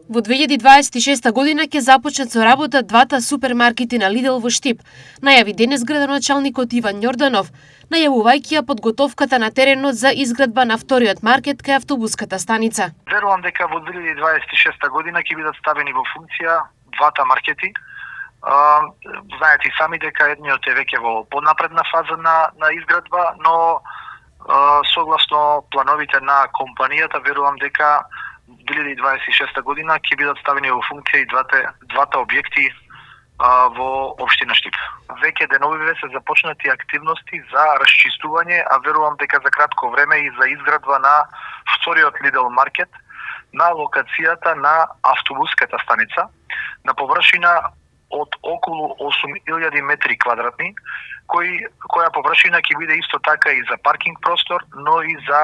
Во 2026 година ќе започнат со работа двата супермаркети на Лидл во Штип, најави денес градоначалникот Иван Јорданов, најавувајќи ја подготовката на теренот за изградба на вториот маркет кај автобуската станица. Верувам дека во 2026 година ќе бидат ставени во функција двата маркети. Знаете и сами дека едниот е веќе во поднапредна фаза на изградба, но согласно плановите на компанијата верувам дека 2026 година ќе бидат ставени во функција и двата објекти во општина Штип. Веќе деновиве се започнати активности за расчистување, а верувам дека за кратко време и за изградба на вториот Лидл маркет на локацијата на автобуската станица на површина од околу 8000 метри квадратни, која површина ќе биде исто така и за паркинг простор, но и за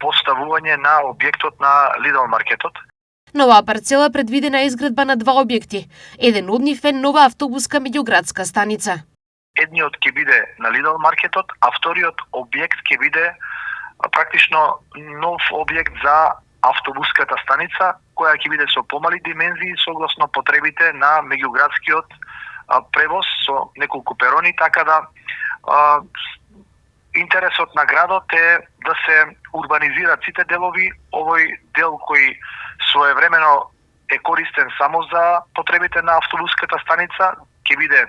поставување на објектот на Лидл маркетот. На оваа парцела предвидена изградба на два објекти. Еден од нив е нова автобуска меѓуградска станица. Едниот ќе биде на Лидл маркетот, а вториот објект ќе биде практично нов објект за автобуската станица, која ќе биде со помали димензии согласно потребите на меѓуградскиот превоз со неколку перони, така да интересот на градот е да се урбанизираат сите делови. Овој дел кој своевремено е користен само за потребите на автобуската станица ќе биде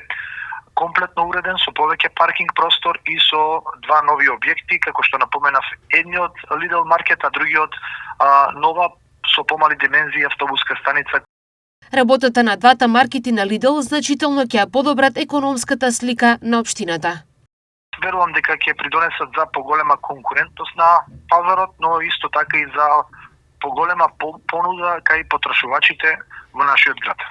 комплетно уреден со повеќе паркинг простор и со два нови објекти, како што напоменав, едниот Лидл маркет, а другиот нова со помали димензии автобуска станица. Работата на двата маркети на Лидл значително ќе ја подобрат економската слика на општината. Верувам дека ќе придонесат за поголема конкурентност на пазарот, но исто така и за поголема понуда кај потрошувачите во нашиот град.